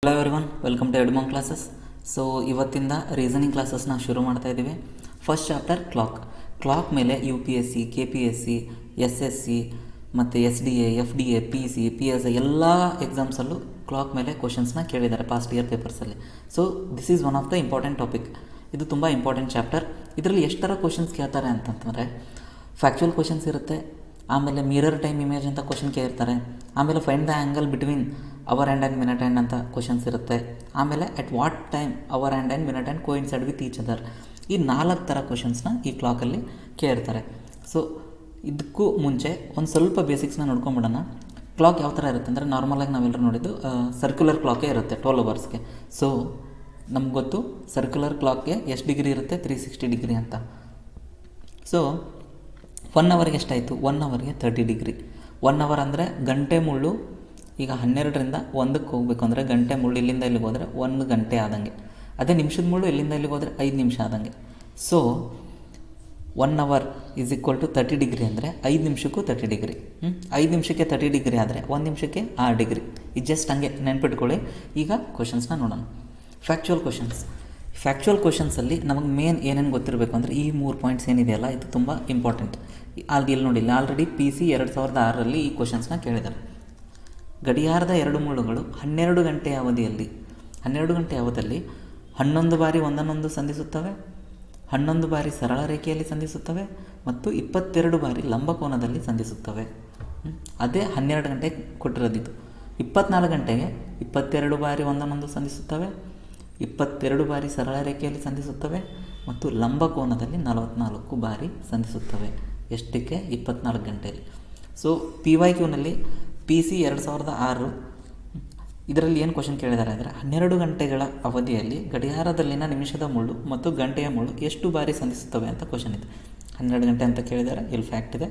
Hello everyone, welcome to Edmang classes. So ಇವತ್ತಿಂದ reasoning ಕ್ಲಾಸಸ್ನ ಶುರು ಮಾಡ್ತಾ ಇದ್ದೀವಿ. ಫಸ್ಟ್ ಚಾಪ್ಟರ್ ಕ್ಲಾಕ್ ಮೇಲೆ UPSC, KPSC, SSC ಮತ್ತು SDA, FDA, PC, PSI ಎಲ್ಲ ಎಕ್ಸಾಮ್ಸಲ್ಲೂ ಕ್ಲಾಕ್ ಮೇಲೆ ಕ್ವಶನ್ಸ್ನ ಕೇಳಿದ್ದಾರೆ ಪಾಸ್ಟ್ ಇಯರ್ ಪೇಪರ್ಸಲ್ಲಿ. So this is one of the important topic. ಇದು ತುಂಬ ಇಂಪಾರ್ಟೆಂಟ್ ಚಾಪ್ಟರ್. ಇದರಲ್ಲಿ ಎಷ್ಟು ಥರ ಕ್ವಶನ್ಸ್ ಕೇಳ್ತಾರೆ ಅಂತಂತಂದರೆ, ಫ್ಯಾಕ್ಚುಯಲ್ ಕ್ವಶನ್ಸ್ ಇರುತ್ತೆ, ಆಮೇಲೆ ಮಿರರ್ ಟೈಮ್ ಇಮೇಜ್ ಅಂತ ಕ್ವಶನ್ ಕೇಳಿರ್ತಾರೆ, ಆಮೇಲೆ find the angle between hour and minute hand ಅಂತ ಕ್ವಶನ್ಸ್ ಇರುತ್ತೆ, ಆಮೇಲೆ at what time hour and minute hand coincide with each other. ಈ 4 ಥರ ಕ್ವಶನ್ಸ್ನ ಈ ಕ್ಲಾಕಲ್ಲಿ ಕೇಳಿರ್ತಾರೆ. ಸೊ ಇದಕ್ಕೂ ಮುಂಚೆ ಒಂದು ಸ್ವಲ್ಪ ಬೇಸಿಕ್ಸ್ನ ನೋಡ್ಕೊಂಬಿಡೋಣ. ಕ್ಲಾಕ್ ಯಾವ ಥರ ಇರುತ್ತೆ ಅಂದರೆ, ನಾರ್ಮಲಾಗಿ ನಾವೆಲ್ಲರೂ ನೋಡಿದ್ದು ಸರ್ಕ್ಯುಲರ್ ಕ್ಲಾಕೇ ಇರುತ್ತೆ 12 ಅವರ್ಸ್ಗೆ. ಸೊ ನಮ್ಗೆ ಗೊತ್ತು ಸರ್ಕ್ಯುಲರ್ ಕ್ಲಾಕ್ಗೆ ಎಷ್ಟು ಡಿಗ್ರಿ ಇರುತ್ತೆ, 360 ಡಿಗ್ರಿ ಅಂತ. ಸೊ 1 ಅವರ್ಗೆ ಎಷ್ಟಾಯಿತು, 1 ಅವರ್ಗೆ 30 ಡಿಗ್ರಿ. 1 ಅವರ್ ಅಂದರೆ ಗಂಟೆ ಮುಳ್ಳು. ಈಗ 12ರಿಂದ 1ಕ್ಕೆ ಹೋಗಬೇಕು ಅಂದರೆ ಗಂಟೆ ಮುಳ್ಳು ಇಲ್ಲಿಂದ ಇಲ್ಲಿಗೆ ಹೋದರೆ 1 ಗಂಟೆ ಆದಂಗೆ. ಅದೇ ನಿಮಿಷದ ಮುಳ್ಳು ಇಲ್ಲಿಂದ ಇಲ್ಲಿಗೆ ಹೋದರೆ 5 ನಿಮಿಷ ಆದಂಗೆ. So 1 hour is equal to 30 degree ಅಂದರೆ 5 ನಿಮಿಷಕ್ಕೂ 30 ಡಿಗ್ರಿ. 5 ನಿಮಿಷಕ್ಕೆ 30 ಡಿಗ್ರಿ ಆದರೆ 1 ನಿಮಿಷಕ್ಕೆ 6 ಡಿಗ್ರಿ. ಇದು ಜಸ್ಟ್ ಹಂಗೆ ನೆನ್ಪಿಟ್ಕೊಳ್ಳಿ. ಈಗ ಕ್ವಶನ್ಸ್ನ ನೋಡೋಣ. ಫ್ಯಾಕ್ಚುಯಲ್ ಕ್ವಶನ್ಸಲ್ಲಿ ನಮಗೆ ಮೇನ್ ಏನೇನು ಗೊತ್ತಿರಬೇಕು ಅಂದರೆ, ಈ 3 ಪಾಯಿಂಟ್ಸ್ ಏನಿದೆಯಲ್ಲ, ಇದು ತುಂಬ ಇಂಪಾರ್ಟೆಂಟ್. ಅಲ್ಲಿ ಇಲ್ಲಿ ನೋಡಿಲ್ಲ, ಆಲ್ರೆಡಿ PC 2006ರಲ್ಲಿ ಈ ಕ್ವಶನ್ಸ್ನ ಕೇಳಿದ್ದಾರೆ. ಗಡಿಯಾರದ 2 ಮುಳ್ಳುಗಳು 12 ಗಂಟೆಯ ಅವಧಿಯಲ್ಲಿ 11 ಬಾರಿ ಒಂದನ್ನೊಂದು ಸಂಧಿಸುತ್ತವೆ, 11 ಬಾರಿ ಸರಳ ರೇಖೆಯಲ್ಲಿ ಸಂಧಿಸುತ್ತವೆ ಮತ್ತು 22 ಬಾರಿ ಲಂಬಕೋನದಲ್ಲಿ ಸಂಧಿಸುತ್ತವೆ. ಅದೇ 12 ಗಂಟೆ ಕೊಟ್ಟಿರೋದಿದ್ದು. 24 ಗಂಟೆಗೆ 22 ಬಾರಿ ಒಂದನ್ನೊಂದು ಸಂಧಿಸುತ್ತವೆ, 22 ಬಾರಿ ಸರಳ ರೇಖೆಯಲ್ಲಿ ಸಂಧಿಸುತ್ತವೆ ಮತ್ತು ಲಂಬಕೋನದಲ್ಲಿ 44 ಬಾರಿ ಸಂಧಿಸುತ್ತವೆ. ಎಷ್ಟಕ್ಕೆ? 24 ಗಂಟೆಯಲ್ಲಿ. ಸೊ PYQನಲ್ಲಿ PC 2006 ಇದರಲ್ಲಿ ಏನು ಕ್ವಶನ್ ಕೇಳಿದ್ದಾರೆ ಅಂದರೆ, 12 ಗಂಟೆಗಳ ಅವಧಿಯಲ್ಲಿ ಗಡಿಯಾರದಲ್ಲಿನ ನಿಮಿಷದ ಮುಳ್ಳು ಮತ್ತು ಗಂಟೆಯ ಮುಳ್ಳು ಎಷ್ಟು ಬಾರಿ ಸಂಧಿಸುತ್ತವೆ ಅಂತ ಕ್ವಶನ್ ಇದೆ. 12 ಗಂಟೆ ಅಂತ ಕೇಳಿದ್ದಾರೆ, ಇಲ್ಲಿ ಫ್ಯಾಕ್ಟ್ ಇದೆ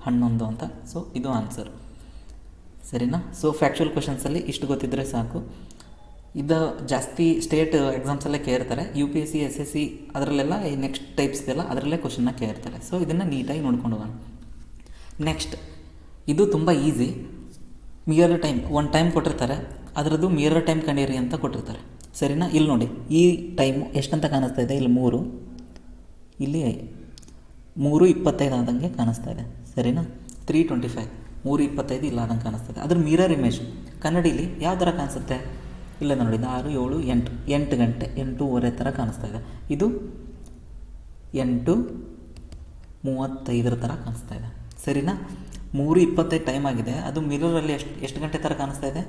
11 ಅಂತ. ಸೊ ಇದು ಆನ್ಸರ್, ಸರಿನಾ? ಸೊ ಫ್ಯಾಕ್ಚುಯಲ್ ಕ್ವಶನ್ಸಲ್ಲಿ ಇಷ್ಟು ಗೊತ್ತಿದ್ದರೆ ಸಾಕು. ಇದು ಜಾಸ್ತಿ ಸ್ಟೇಟ್ ಎಕ್ಸಾಮ್ಸಲ್ಲೇ ಕೇಳಿರ್ತಾರೆ. UPSC, SSC ಅದರಲ್ಲೆಲ್ಲ ಈ ನೆಕ್ಸ್ಟ್ ಟೈಪ್ಸ್ದೆಲ್ಲ ಅದರಲ್ಲೇ ಕ್ವಶನ್ನ ಕೇಳಿರ್ತಾರೆ. ಸೊ ಇದನ್ನು ನೀಟಾಗಿ ನೋಡ್ಕೊಂಡು ಹೋಗೋಣ. ನೆಕ್ಸ್ಟ್, ಇದು ತುಂಬ ಈಸಿ. ಮಿರರ್ ಟೈಮ್, ಒಂದು ಟೈಮ್ ಕೊಟ್ಟಿರ್ತಾರೆ, ಅದರದ್ದು ಮಿರರ್ ಟೈಮ್ ಕಂಡಿರಿ ಅಂತ ಕೊಟ್ಟಿರ್ತಾರೆ, ಸರಿನಾ? ಇಲ್ಲಿ ನೋಡಿ, ಈ ಟೈಮು ಎಷ್ಟಂತ ಕಾಣಿಸ್ತಾ ಇದೆ, ಇಲ್ಲಿ 3, ಇಲ್ಲಿ 3:25 ಆದಂಗೆ ಕಾಣಿಸ್ತಾ ಇದೆ, ಸರಿನಾ? 3:25, 3:25 ಇಲ್ಲ ಆದಂಗೆ ಕಾಣಿಸ್ತಾ ಇದೆ. ಅದ್ರ ಮಿರರ್ ಇಮೇಜ್ ಕನ್ನಡಿಲಿ ಯಾವ ಥರ ಕಾಣಿಸುತ್ತೆ? ಇಲ್ಲ ನೋಡಿ, 6, 7, 8 ಗಂಟೆ 8:30 ಥರ ಕಾಣಿಸ್ತಾ ಇದೆ. ಇದು 8:35 ಥರ ಕಾಣಿಸ್ತಾ ಇದೆ, ಸರಿನಾ? 3:25 ಟೈಮ್ ಆಗಿದೆ, ಅದು ಮಿರರಲ್ಲಿ ಎಷ್ಟು ಗಂಟೆ ಥರ ಕಾಣಿಸ್ತಾ ಇದೆ?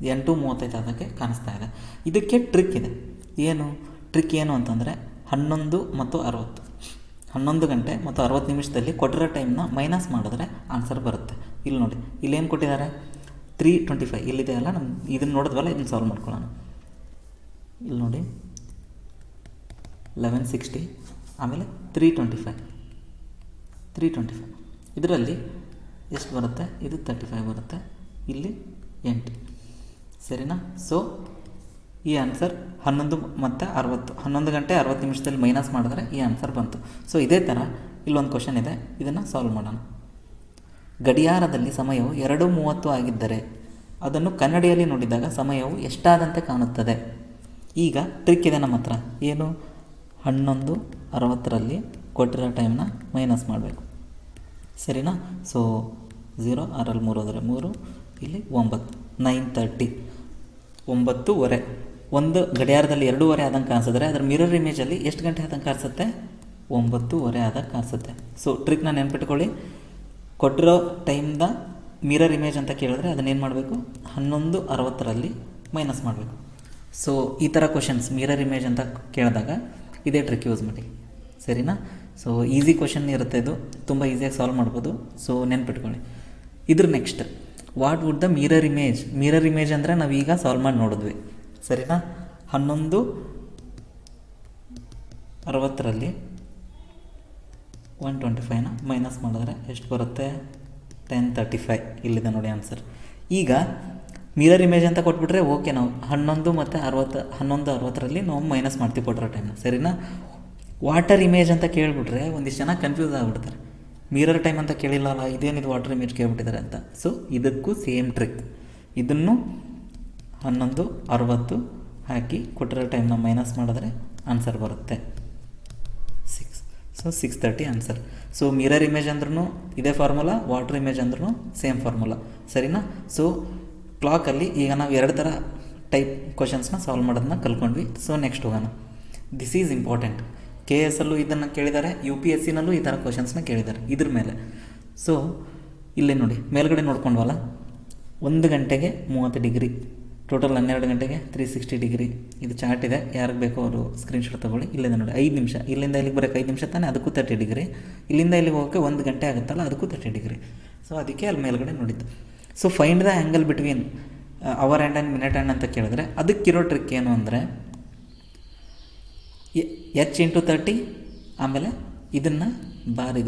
8:35 ಆದಕ್ಕೆ ಕಾಣಿಸ್ತಾ ಇದೆ. ಇದಕ್ಕೆ ಟ್ರಿಕ್ ಇದೆ. ಟ್ರಿಕ್ ಏನು ಅಂತಂದರೆ, 11 ಮತ್ತು 60, 11 ಗಂಟೆ ಮತ್ತು 60 ನಿಮಿಷದಲ್ಲಿ ಕೊಟ್ಟಿರೋ ಟೈಮ್ನ ಮೈನಸ್ ಮಾಡಿದ್ರೆ ಆನ್ಸರ್ ಬರುತ್ತೆ. ಇಲ್ಲಿ ನೋಡಿ, ಇಲ್ಲೇನು ಕೊಟ್ಟಿದ್ದಾರೆ? 3:25 ಇಲ್ಲಿದೆ ಅಲ್ಲ, ಇದನ್ನು ನೋಡಿದ್ವಲ್ಲ, ಇದನ್ನು ಸಾಲ್ವ್ ಮಾಡ್ಕೊಳ್ಳೋಣ. ಇಲ್ಲಿ ನೋಡಿ, 11:60 ಆಮೇಲೆ 3:25 ಇದರಲ್ಲಿ ಎಷ್ಟು ಬರುತ್ತೆ? ಇದು 35 ಬರುತ್ತೆ, ಇಲ್ಲಿ 8, ಸರಿನಾ? ಸೊ ಈ ಆನ್ಸರ್ 11 ಮತ್ತು 60, 11 ಗಂಟೆ 60 ನಿಮಿಷದಲ್ಲಿ ಮೈನಸ್ ಮಾಡಿದ್ರೆ ಈ ಆನ್ಸರ್ ಬಂತು. ಸೊ ಇದೇ ಥರ ಇಲ್ಲೊಂದು ಕ್ವಶನ್ ಇದೆ, ಇದನ್ನು ಸಾಲ್ವ್ ಮಾಡೋಣ. ಗಡಿಯಾರದಲ್ಲಿ ಸಮಯವು 2:30 ಆಗಿದ್ದರೆ ಅದನ್ನು ಕನ್ನಡಿಯಲ್ಲಿ ನೋಡಿದಾಗ ಸಮಯವು ಎಷ್ಟಾದಂತೆ ಕಾಣುತ್ತದೆ? ಈಗ ಟ್ರಿಕ್ ಇದೆ ನಮ್ಮ ಹತ್ರ. ಏನು? 11:60ರಲ್ಲಿ ಕೊಟ್ಟಿರೋ ಟೈಮ್ನ ಮೈನಸ್ ಮಾಡಬೇಕು, ಸರಿನಾ? ಸೊ 0, 6ರಲ್ಲಿ 3 ಹೋದರೆ 3, ಇಲ್ಲಿ 9, 9:30, 9:30. ಒಂದು ಗಡಿಯಾರದಲ್ಲಿ 2:30 ಆದಂಗೆ ಕಾಣಿಸಿದ್ರೆ ಅದರ ಮಿರರ್ ಇಮೇಜಲ್ಲಿ ಎಷ್ಟು ಗಂಟೆ ಆದಂಗೆ ಕಾಣಿಸುತ್ತೆ? 9:30 ಆದಾಗ ಕಾಣಿಸುತ್ತೆ. ಸೊ ಟ್ರಿಕ್ನ ನೆನ್ಪಿಟ್ಕೊಳ್ಳಿ. ಕೊಟ್ಟಿರೋ ಟೈಮ್ದ ಮಿರರ್ ಇಮೇಜ್ ಅಂತ ಕೇಳಿದ್ರೆ ಅದನ್ನೇನು ಮಾಡಬೇಕು? 11:60ರಲ್ಲಿ ಮೈನಸ್ ಮಾಡಬೇಕು. ಸೊ ಈ ಥರ ಕ್ವಶನ್ಸ್ ಮಿರರ್ ಇಮೇಜ್ ಅಂತ ಕೇಳಿದಾಗ ಇದೇ ಟ್ರಿಕ್ ಯೂಸ್ ಮಾಡಿ, ಸರಿನಾ? ಸೊ ಈಸಿ ಕ್ವಶನ್ ಇರುತ್ತೆ, ಇದು ತುಂಬ ಈಸಿಯಾಗಿ ಸಾಲ್ವ್ ಮಾಡ್ಬೋದು. ಸೊ ನೆನ್ಪಿಟ್ಕೊಳ್ಳಿ. ಇದ್ರ next, what would the mirror image ಅಂದರೆ ನಾವೀಗ ಸಾಲ್ವ್ ಮಾಡಿ ನೋಡಿದ್ವಿ, ಸರಿನಾ? 11:60ರಲ್ಲಿ 125ನ ಮೈನಸ್ ಮಾಡಿದ್ರೆ ಎಷ್ಟು ಬರುತ್ತೆ? 10:35. ಇಲ್ಲಿದೆ ನೋಡಿ ಆನ್ಸರ್. ಈಗ ಮಿರರ್ ಇಮೇಜ್ ಅಂತ ಕೊಟ್ಬಿಟ್ರೆ ಓಕೆ, ನಾವು 11:60ರಲ್ಲಿ ನಾವು ಮೈನಸ್ ಮಾಡ್ತೀವಿ ಕೊಟ್ಟಿರೋ ಟೈಮ್ನ, ಸರಿನಾ? ವಾಟರ್ ಇಮೇಜ್ ಅಂತ ಕೇಳಿಬಿಟ್ರೆ ಒಂದಿಷ್ಟು ಜನ ಕನ್ಫ್ಯೂಸ್ ಆಗಿಬಿಡ್ತಾರೆ. ಮಿರರ್ ಟೈಮ್ ಅಂತ ಕೇಳಿಲ್ಲಲ್ಲ, ಇದೇನಿದು ವಾಟರ್ ಇಮೇಜ್ ಕೇಳ್ಬಿಟ್ಟಿದ್ದಾರೆ ಅಂತ. ಸೊ ಇದಕ್ಕೂ ಸೇಮ್ ಟ್ರಿಕ್. ಇದನ್ನು 11:60 ಹಾಕಿ ಕೊಟ್ಟಿರೋ ಟೈಮ್ನ ಮೈನಸ್ ಮಾಡಿದ್ರೆ ಆನ್ಸರ್ ಬರುತ್ತೆ 6. So 6:30 answer. So mirror image ಅಂದ್ರೂ ಇದೇ ಫಾರ್ಮುಲಾ, ವಾಟರ್ ಇಮೇಜ್ ಅಂದ್ರೂ ಸೇಮ್ ಫಾರ್ಮುಲಾ, ಸರಿನಾ? ಸೊ ಕ್ಲಾಕಲ್ಲಿ ಈಗ ನಾವು 2 ಥರ ಟೈಪ್ ಕ್ವಶನ್ಸ್ನ ಸಾಲ್ವ್ ಮಾಡೋದನ್ನ ಕಲ್ತ್ಕೊಂಡ್ವಿ. ಸೊ ನೆಕ್ಸ್ಟ್ ಹೋಗೋಣ. This is important. KS ಅಲ್ಲೂ ಇದನ್ನು ಕೇಳಿದ್ದಾರೆ, UPSCನಲ್ಲೂ ಈ ಥರ ಕ್ವಶನ್ಸ್ನ ಕೇಳಿದ್ದಾರೆ ಇದ್ರ ಮೇಲೆ. ಸೊ ಇಲ್ಲೇ ನೋಡಿ ಮೇಲ್ಗಡೆ ನೋಡ್ಕೊಂಡ್ವಲ್ಲ, 1 ಗಂಟೆಗೆ 30 ಡಿಗ್ರಿ, ಟೋಟಲ್ 12 ಗಂಟೆಗೆ 360 ಡಿಗ್ರಿ. ಇದು ಚಾರ್ಟ್ ಇದೆ, ಯಾರಿಗೆ ಬೇಕೋ ಅವರು ಸ್ಕ್ರೀನ್ಶಾಟ್ ತೊಗೊಳ್ಳಿ. ಇಲ್ಲಿಂದ ನೋಡಿ 5 ನಿಮಿಷ, ಇಲ್ಲಿಂದ ಇಲ್ಲಿಗೆ ಬರೋಕ್ಕೆ 5 ನಿಮಿಷ ತಾನೇ, ಅದಕ್ಕೂ 30 ಡಿಗ್ರಿ. ಇಲ್ಲಿಂದ ಇಲ್ಲಿಗೆ ಹೋಗೋಕ್ಕೆ 1 ಗಂಟೆ ಆಗುತ್ತಲ್ಲ, ಅದಕ್ಕೂ 30 ಡಿಗ್ರಿ. ಸೊ ಅದಕ್ಕೆ ಅಲ್ಲಿ ಮೇಲ್ಗಡೆ ನೋಡಿದ್ದು. So find the angle between hour and minute hand ಅಂತ ಕೇಳಿದ್ರೆ ಅದಕ್ಕಿರೋ ಟ್ರಿಕ್ ಏನು ಅಂದರೆ H/30, ಆಮೇಲೆ ಇದನ್ನು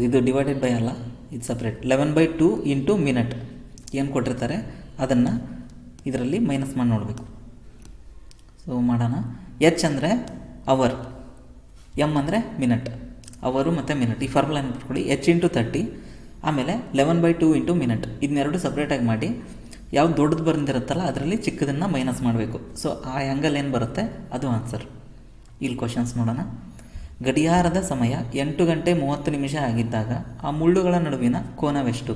ಇದು ಡಿವೈಡೆಡ್ ಬೈ ಅಲ್ಲ, ಇದು ಸಪ್ರೇಟ್ 11/2 ಇಂಟು ಮಿನಿಟ್ ಏನು ಕೊಟ್ಟಿರ್ತಾರೆ ಅದನ್ನು ಇದರಲ್ಲಿ ಮೈನಸ್ ಮಾಡಿ ನೋಡಬೇಕು. ಸೊ ಮಾಡೋಣ. H ಅಂದರೆ ಅವರ್, M ಅಂದರೆ ಮಿನಿಟ್. ಅವರು ಮತ್ತು ಮಿನಿಟ್ ಈ ಫಾರ್ಮುಲಾ ನೆನ್ಪಿಟ್ಕೊಳ್ಳಿ. H/30 ಆಮೇಲೆ 11/2 ಇಂಟು ಮಿನಿಟ್, ಇದನ್ನೆರಡು ಸಪ್ರೇಟಾಗಿ ಮಾಡಿ ಯಾವ್ದು ದೊಡ್ಡದು ಬಂದಿರುತ್ತಲ್ಲ ಅದರಲ್ಲಿ ಚಿಕ್ಕದನ್ನು ಮೈನಸ್ ಮಾಡಬೇಕು. ಸೊ ಆ ಆ್ಯಂಗಲ್ ಏನು ಬರುತ್ತೆ ಅದು ಆನ್ಸರ್. ಇಲ್ಲಿ ಕ್ವಶನ್ಸ್ ನೋಡೋಣ. ಗಡಿಯಾರದ ಸಮಯ 8:30 ಆಗಿದ್ದಾಗ ಆ ಮುಳ್ಳುಗಳ ನಡುವಿನ ಕೋನವೆಷ್ಟು?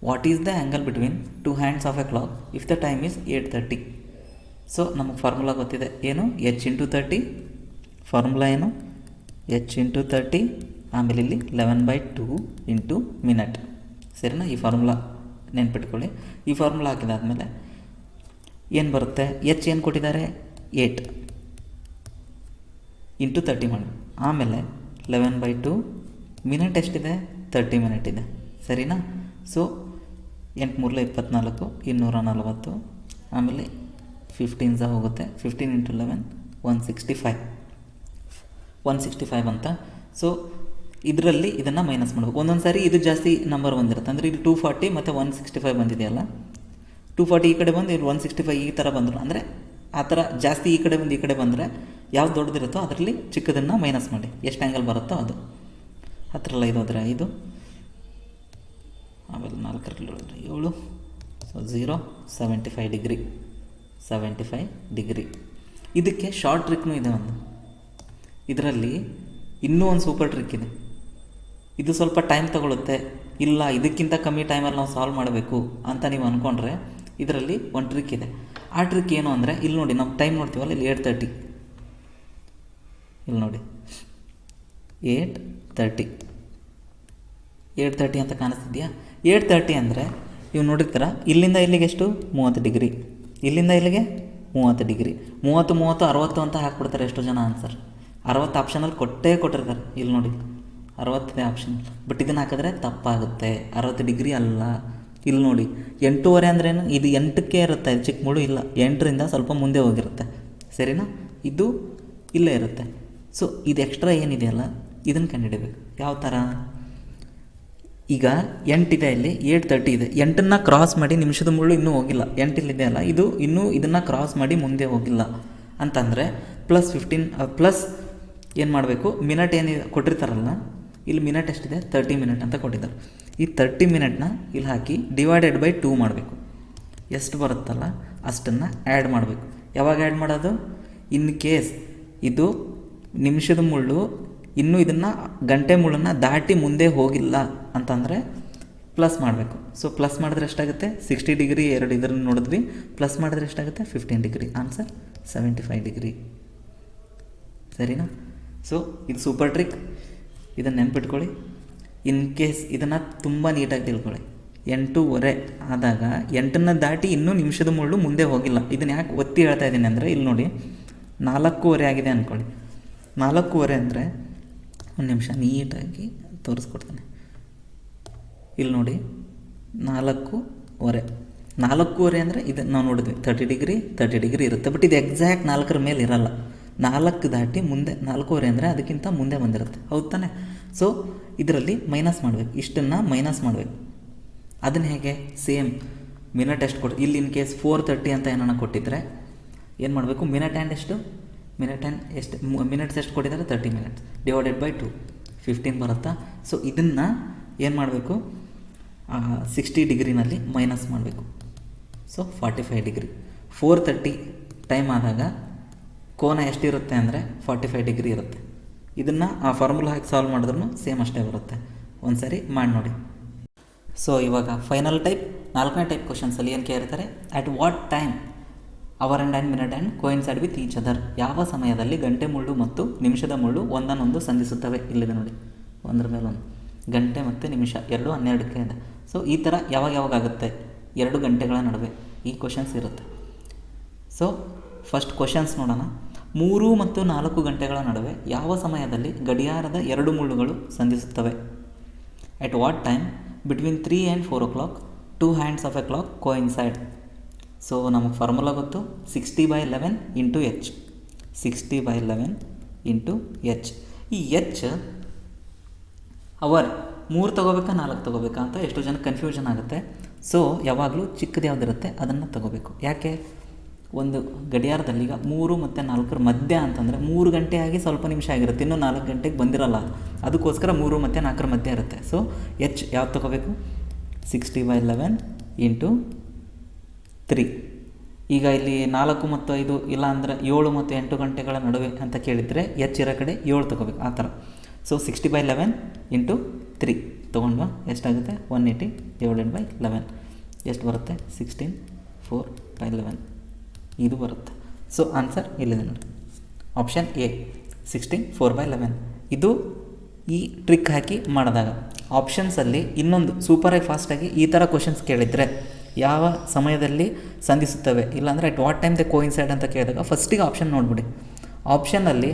What is the angle between 2 hands of a clock if the time is 8:30? So ನಮಗೆ ಫಾರ್ಮುಲಾ ಗೊತ್ತಿದೆ ಏನು, H/30. ಫಾರ್ಮುಲಾ ಏನು, H/30 ಆಮೇಲೆ ಇಲ್ಲಿ 11/2 ಇಂಟು ಮಿನಿಟ್, ಸರಿನಾ? ಈ ಫಾರ್ಮುಲಾ ನೆನ್ಪಿಟ್ಕೊಳ್ಳಿ. ಈ ಫಾರ್ಮುಲಾ ಹಾಕಿದಾದ್ಮೇಲೆ ಏನು ಬರುತ್ತೆ, H ಏನು ಕೊಟ್ಟಿದ್ದಾರೆ 8 ಇಂಟು 30 ಮಾಡಿ, ಆಮೇಲೆ 11/2 ಮಿನಿಟ್ ಎಷ್ಟಿದೆ 30 ಮಿನಿಟ್ ಇದೆ, ಸರಿನಾ? ಸೊ 8×3 = 24, 240, ಆಮೇಲೆ 15 ಹೋಗುತ್ತೆ, 15 × 11 165 ಅಂತ. ಸೊ ಇದರಲ್ಲಿ ಇದನ್ನು ಮೈನಸ್ ಮಾಡಬೇಕು. ಒಂದೊಂದು ಸಾರಿ ಇದು ಜಾಸ್ತಿ ನಂಬರ್ ಬಂದಿರುತ್ತೆ, ಅಂದರೆ ಇದು 240 ಮತ್ತು 165 ಬಂದಿದೆಯಲ್ಲ, 240 ಈ ಕಡೆ ಬಂದು 165 ಈ ಥರ ಬಂದರು, ಅಂದರೆ ಆ ಥರ ಜಾಸ್ತಿ ಈ ಕಡೆ ಬಂದು ಈ ಕಡೆ ಬಂದರೆ ಯಾವ್ದು ದೊಡ್ಡದಿರುತ್ತೋ ಅದರಲ್ಲಿ ಚಿಕ್ಕದನ್ನು ಮೈನಸ್ ಮಾಡಿ, ಎಷ್ಟು ಆ್ಯಂಗಲ್ ಬರುತ್ತೋ ಅದು. 10 ಹೋದರೆ 5, ಆಮೇಲೆ 4 7, ಸೊ 0, 75 ಡಿಗ್ರಿ. ಇದಕ್ಕೆ ಶಾರ್ಟ್ ಟ್ರಿಕ್ನೂ ಇದೆ ಒಂದು. ಇದರಲ್ಲಿ ಇನ್ನೂ ಒಂದು ಸೂಪರ್ ಟ್ರಿಕ್ ಇದೆ. ಇದು ಸ್ವಲ್ಪ ಟೈಮ್ ತಗೊಳುತ್ತೆ, ಇಲ್ಲ ಇದಕ್ಕಿಂತ ಕಮ್ಮಿ ಟೈಮಲ್ಲಿ ನಾವು ಸಾಲ್ವ್ ಮಾಡಬೇಕು ಅಂತ ನೀವು ಅಂದ್ಕೊಂಡ್ರೆ ಇದರಲ್ಲಿ ಒಂದು ಟ್ರಿಕ್ ಇದೆ. ಆ ಟ್ರಿಕ್ ಏನು ಅಂದರೆ, ಇಲ್ಲಿ ನೋಡಿ ನಾವು ಟೈಮ್ ನೋಡ್ತೀವಲ್ಲ, ಇಲ್ಲಿ 8:30, ಇಲ್ಲಿ ನೋಡಿ 8:30 ಅಂತ ಕಾಣಿಸ್ತಿದೆಯಾ? 8:30 ಅಂದರೆ ನೀವು ನೋಡಿರ್ತೀರ, ಇಲ್ಲಿಂದ ಇಲ್ಲಿಗೆ ಎಷ್ಟು 30 ಡಿಗ್ರಿ, ಇಲ್ಲಿಂದ ಇಲ್ಲಿಗೆ 30 ಡಿಗ್ರಿ, 30 60 ಅಂತ ಹಾಕ್ಬಿಡ್ತಾರೆ ಎಷ್ಟೋ ಜನ ಆನ್ಸರ್. 60 ಆಪ್ಷನಲ್ಲಿ ಕೊಟ್ಟಿರ್ತಾರೆ, ಇಲ್ಲಿ ನೋಡಿ 60 ಆಪ್ಷನ್. ಬಟ್ ಇದನ್ನು ಹಾಕಿದ್ರೆ ತಪ್ಪಾಗುತ್ತೆ, 60 ಡಿಗ್ರಿ ಅಲ್ಲ. ಇಲ್ಲಿ ನೋಡಿ 8:30 ಅಂದ್ರೇನು, ಇದು 8ಕ್ಕೆ ಇರುತ್ತೆ, ಇದು ಚಿಕ್ಕ ಮುಳು ಇಲ್ಲ, 8ರಿಂದ ಸ್ವಲ್ಪ ಮುಂದೆ ಹೋಗಿರುತ್ತೆ, ಸರಿನಾ? ಇದು ಇಲ್ಲೇ ಇರುತ್ತೆ. ಸೊ ಇದು ಎಕ್ಸ್ಟ್ರಾ ಏನಿದೆಯಲ್ಲ ಇದನ್ನು ಕಂಡುಹಿಡಬೇಕು. ಯಾವ ಥರ, ಈಗ 8 ಇದೆ, ಇಲ್ಲಿ 8:30 ಇದೆ, 8ನ್ನು ಕ್ರಾಸ್ ಮಾಡಿ ನಿಮಿಷದ ಮುಳ್ಳು ಇನ್ನೂ ಹೋಗಿಲ್ಲ, 8 ಇಲ್ಲಿದೆ ಅಲ್ಲ, ಇದು ಇನ್ನೂ ಇದನ್ನು ಕ್ರಾಸ್ ಮಾಡಿ ಮುಂದೆ ಹೋಗಿಲ್ಲ ಅಂತಂದರೆ +15 ಪ್ಲಸ್ ಏನು ಮಾಡಬೇಕು, ಮಿನಿಟ್ ಏನು ಕೊಟ್ಟಿರ್ತಾರಲ್ಲ, ಇಲ್ಲಿ ಮಿನಿಟ್ ಎಷ್ಟಿದೆ 30 ಮಿನಿಟ್ ಅಂತ ಕೊಟ್ಟಿದ್ದಾರೆ. ಈ 30 ಮಿನಿಟ್ನ ಇಲ್ಲಿ ಹಾಕಿ /2 ಮಾಡಬೇಕು. ಎಷ್ಟು ಬರುತ್ತಲ್ಲ ಅಷ್ಟನ್ನು ಆ್ಯಡ್ ಮಾಡಬೇಕು. ಯಾವಾಗ ಆ್ಯಡ್ ಮಾಡೋದು, ಇನ್ ಕೇಸ್ ಇದು ನಿಮಿಷದ ಮುಳ್ಳು ಇನ್ನೂ ಇದನ್ನು ಗಂಟೆ ಮುಳ್ಳನ್ನು ದಾಟಿ ಮುಂದೆ ಹೋಗಿಲ್ಲ ಅಂತಂದರೆ ಪ್ಲಸ್ ಮಾಡಬೇಕು. ಸೊ ಪ್ಲಸ್ ಮಾಡಿದ್ರೆ ಎಷ್ಟಾಗುತ್ತೆ, 60 ಡಿಗ್ರಿ, 2 ಇದನ್ನು ನೋಡಿದ್ವಿ, ಪ್ಲಸ್ ಮಾಡಿದ್ರೆ ಎಷ್ಟಾಗುತ್ತೆ 15 ಡಿಗ್ರಿ, ಆನ್ಸರ್ 75 ಡಿಗ್ರಿ, ಸರಿನಾ? ಸೊ ಇದು ಸೂಪರ್ ಟ್ರಿಕ್, ಇದನ್ನು ನೆನ್ಪಿಟ್ಕೊಳ್ಳಿ. ಇನ್ ಕೇಸ್ ಇದನ್ನು ತುಂಬ ನೀಟಾಗಿ ತಿಳ್ಕೊಳ್ಳಿ. 8:30 ಆದಾಗ 8ನ್ನು ದಾಟಿ ಇನ್ನೂ ನಿಮಿಷದ ಮುಳ್ಳು ಮುಂದೆ ಹೋಗಿಲ್ಲ. ಇದನ್ನು ಯಾಕೆ ಒತ್ತಿ ಹೇಳ್ತಾ ಇದ್ದೀನಿ ಅಂದರೆ, ಇಲ್ಲಿ ನೋಡಿ 4:30 ಆಗಿದೆ ಅಂದ್ಕೊಳ್ಳಿ. 4:30 ಅಂದರೆ ಒಂದು ನಿಮಿಷ ನೀಟಾಗಿ ತೋರಿಸ್ಕೊಡ್ತಾನೆ. ಇಲ್ಲಿ ನೋಡಿ 4:30 ಅಂದರೆ ಇದು ನಾವು ನೋಡಿದ್ವಿ 30 ಡಿಗ್ರಿ ಇರುತ್ತೆ. ಬಟ್ ಇದು ಎಕ್ಸಾಕ್ಟ್ 4ರ ಮೇಲೆ ಇರಲ್ಲ, 4 ದಾಟಿ ಮುಂದೆ 4:30 ಅಂದರೆ ಅದಕ್ಕಿಂತ ಮುಂದೆ ಬಂದಿರುತ್ತೆ, ಹೌದು ತಾನೆ? ಸೊ ಇದರಲ್ಲಿ ಮೈನಸ್ ಮಾಡಬೇಕು, ಇಷ್ಟನ್ನು ಮೈನಸ್ ಮಾಡಬೇಕು. ಅದನ್ನು ಹೇಗೆ, ಸೇಮ್ ಮಿನಿಟ್ ಎಷ್ಟು ಕೊಟ್ಟು, ಇಲ್ಲಿ ಇನ್ ಕೇಸ್ 4:30 ಅಂತ ಏನಾನ ಕೊಟ್ಟಿದ್ರೆ ಏನು ಮಾಡಬೇಕು, ಮಿನಿಟ್ಸ್ ಎಷ್ಟು ಕೊಟ್ಟಿದ್ದಾರೆ 30 ಮಿನಿಟ್ಸ್ /2 15 ಬರುತ್ತಾ? ಸೊ ಇದನ್ನು ಏನು ಮಾಡಬೇಕು, 60 ಡಿಗ್ರಿನಲ್ಲಿ ಮೈನಸ್ ಮಾಡಬೇಕು. ಸೊ 45 ಡಿಗ್ರಿ, 4:30 ಟೈಮ್ ಆದಾಗ ಕೋನ ಎಷ್ಟಿರುತ್ತೆ ಅಂದರೆ 45 ಡಿಗ್ರಿ ಇರುತ್ತೆ. ಇದನ್ನು ಆ ಫಾರ್ಮುಲಾ ಹಾಕಿ ಸಾಲ್ವ್ ಮಾಡಿದ್ರೂ ಸೇಮ್ ಅಷ್ಟೇ ಬರುತ್ತೆ. ಒಂದು ಸರಿ ಮಾಡಿ ನೋಡಿ. ಸೊ ಇವಾಗ ಫೈನಲ್ ಟೈಪ್ 4ನೇ ಟೈಪ್ ಕ್ವಶನ್ಸಲ್ಲಿ ಏನು ಕೇಳಿರ್ತಾರೆ, at what time hour and minute and coincide with each other. ಯಾವ ಸಮಯದಲ್ಲಿ ಗಂಟೆ ಮುಳ್ಳು ಮತ್ತು ನಿಮಿಷದ ಮುಳ್ಳು ಒಂದನ್ನೊಂದು ಸಂಧಿಸುತ್ತವೆ. ಇಲ್ಲಿದೆ ನೋಡಿ, ಒಂದರ ಮೇಲೆ ಒಂದು ಗಂಟೆ ಮತ್ತು ನಿಮಿಷ ಎರಡು 12ಕ್ಕೆ ಇದೆ. ಸೊ ಈ ಥರ ಯಾವಾಗ ಆಗುತ್ತೆ 2 ಗಂಟೆಗಳ ನಡುವೆ ಈ ಕ್ವಶನ್ಸ್ ಇರುತ್ತೆ. ಸೊ ಫಸ್ಟ್ ಕ್ವಶನ್ಸ್ ನೋಡೋಣ. 3 ಮತ್ತು 4 ಗಂಟೆಗಳ ನಡುವೆ ಯಾವ ಸಮಯದಲ್ಲಿ ಗಡಿಯಾರದ 2 ಮುಳ್ಳುಗಳು ಸಂಧಿಸುತ್ತವೆ. At what time between 3 and 4 o'clock 2 hands of a clock coincide. So ನಮಗೆ ಫಾರ್ಮುಲಾ ಗೊತ್ತು, 60/11 ಇಂಟು H. 60/11 into H. ಈ H ಅವರ್ 3 ತೊಗೋಬೇಕಾ 4 ತೊಗೋಬೇಕಾ ಅಂತ ಎಷ್ಟು ಜನ ಕನ್ಫ್ಯೂಷನ್ ಆಗುತ್ತೆ. ಸೊ ಯಾವಾಗಲೂ ಚಿಕ್ಕದು ಯಾವುದಿರುತ್ತೆ ಅದನ್ನು ತೊಗೋಬೇಕು. ಯಾಕೆ, ಒಂದು ಗಡಿಯಾರದಲ್ಲಿ ಈಗ 3 ಮತ್ತು 4 ಮಧ್ಯ ಅಂತಂದರೆ 3 ಗಂಟೆ ಆಗಿ ಸ್ವಲ್ಪ ನಿಮಿಷ ಆಗಿರುತ್ತೆ, ಇನ್ನೂ 4 ಗಂಟೆಗೆ ಬಂದಿರಲ್ಲ. ಅದಕ್ಕೋಸ್ಕರ 3 ಮತ್ತು 4 ಮಧ್ಯ ಇರುತ್ತೆ. ಸೊ H ಯಾವ್ದು ತೊಗೋಬೇಕು, 60/11 ಇಂಟು 3. ಈಗ ಇಲ್ಲಿ 4 ಮತ್ತು 5 ಇಲ್ಲ ಅಂದರೆ 7 ಮತ್ತು 8 ಗಂಟೆಗಳ ನಡುವೆ ಅಂತ ಕೇಳಿದರೆ H ಇರೋ ಕಡೆ 7 ತೊಗೋಬೇಕು, ಆ ಥರ. ಸೊ 60/11 ಇಂಟು 3 ತೊಗೊಂಡ್ವಾ ಎಷ್ಟಾಗುತ್ತೆ, 180 / 11 ಎಷ್ಟು ಬರುತ್ತೆ, 16 4/11 ಇದು ಬರುತ್ತೆ. ಸೊ ಆನ್ಸರ್ ಇಲ್ಲಿದೆ ನೋಡಿ, ಆಪ್ಷನ್ ಎ 16 4/11. ಇದು ಈ ಟ್ರಿಕ್ ಹಾಕಿ ಮಾಡಿದಾಗ. ಆಪ್ಷನ್ಸಲ್ಲಿ ಇನ್ನೊಂದು ಸೂಪರಾಗಿ ಫಾಸ್ಟಾಗಿ ಈ ಥರ ಕ್ವಶನ್ಸ್ ಕೇಳಿದರೆ ಯಾವ ಸಮಯದಲ್ಲಿ ಸಂಧಿಸುತ್ತವೆ, ಇಲ್ಲಾಂದರೆ at what time they coincide ಅಂತ ಕೇಳಿದಾಗ ಫಸ್ಟಿಗೆ ಆಪ್ಷನ್ ನೋಡಿಬಿಡಿ. ಆಪ್ಷನ್ನಲ್ಲಿ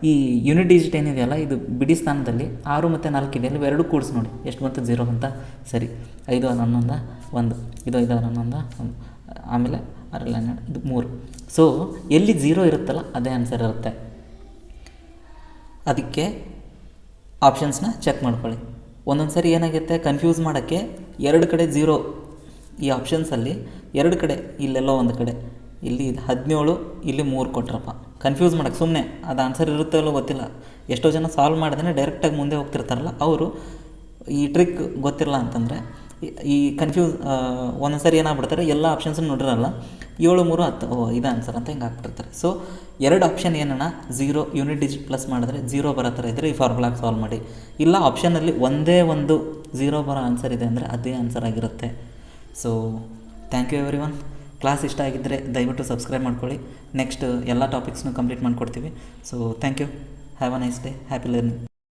ಈ ಯೂನಿಟ್ ಡಿಜಿಟ್ ಏನಿದೆಯಲ್ಲ ಇದು ಬಿಡಿ ಸ್ಥಾನದಲ್ಲಿ 6 ಮತ್ತು 4 ಇದೆ, ಅಲ್ಲಿ 2 ಕೂಡಿಸಿ ನೋಡಿ ಎಷ್ಟು ಬಂತು, 0 ಅಂತ. ಸರಿ, 5 11 1, ಇದು 5 11 1, ಆಮೇಲೆ 6 12 ಇದು 3. ಸೊ ಎಲ್ಲಿ 0 ಇರುತ್ತಲ್ಲ ಅದೇ ಆನ್ಸರ್ ಇರುತ್ತೆ. ಅದಕ್ಕೆ ಆಪ್ಷನ್ಸ್ನ ಚೆಕ್ ಮಾಡ್ಕೊಳ್ಳಿ. ಒಂದೊಂದು ಸರಿ ಏನಾಗುತ್ತೆ, ಕನ್ಫ್ಯೂಸ್ ಮಾಡೋಕ್ಕೆ 2 ಕಡೆ 0 ಈ ಆಪ್ಷನ್ಸಲ್ಲಿ 2 ಕಡೆ, ಇಲ್ಲೆಲ್ಲೋ ಒಂದು ಕಡೆ ಇಲ್ಲಿ 17 ಇಲ್ಲಿ 3 ಕೊಟ್ರಪ್ಪ. ಕನ್ಫ್ಯೂಸ್ ಮಾಡೋಕ್ಕೆ ಸುಮ್ಮನೆ ಅದು ಆನ್ಸರ್ ಇರುತ್ತೋ ಇಲ್ಲೋ ಗೊತ್ತಿಲ್ಲ. ಎಷ್ಟೋ ಜನ ಸಾಲ್ವ್ ಮಾಡಿದ್ರೆ ಡೈರೆಕ್ಟಾಗಿ ಮುಂದೆ ಹೋಗ್ತಿರ್ತಾರಲ್ಲ, ಅವರು ಈ ಟ್ರಿಕ್ ಗೊತ್ತಿರಲ್ಲ ಅಂತಂದರೆ ಈ ಕನ್ಫ್ಯೂಸ್ ಒಂದೊಂದು ಸರಿ ಏನಾಗ್ಬಿಡ್ತಾರೆ, ಎಲ್ಲ ಆಪ್ಷನ್ಸನ್ನು ನೋಡಿರಲ್ಲ, 7 3 10 ಇದು ಆನ್ಸರ್ ಅಂತ ಹಿಂಗೆ ಹಾಕ್ಬಿಡ್ತಾರೆ. ಸೊ 2 ಆಪ್ಷನ್ ಏನನ್ನ 0 ಯೂನಿಟ್ ಡಿಜಿಟ್ ಪ್ಲಸ್ ಮಾಡಿದ್ರೆ 0 ಬರೋ ಥರ ಇದ್ದರೆ ಈ ಫಾರ್ಮುಲಾಗೆ ಸಾಲ್ವ್ ಮಾಡಿ. ಇಲ್ಲ ಆಪ್ಷನಲ್ಲಿ ಒಂದೇ ಒಂದು 0 ಬರೋ ಆನ್ಸರ್ ಇದೆ ಅಂದರೆ ಅದೇ ಆನ್ಸರ್ ಆಗಿರುತ್ತೆ. So thank you everyone. Class ಇಷ್ಟ ಆಗಿದ್ದರೆ ದಯವಿಟ್ಟು ಸಬ್ಸ್ಕ್ರೈಬ್ ಮಾಡ್ಕೊಳ್ಳಿ. ನೆಕ್ಸ್ಟ್ ಎಲ್ಲ ಟಾಪಿಕ್ಸ್ನು ಕಂಪ್ಲೀಟ್ ಮಾಡಿಕೊಡ್ತೀವಿ. So thank you. Have a nice day. Happy learning.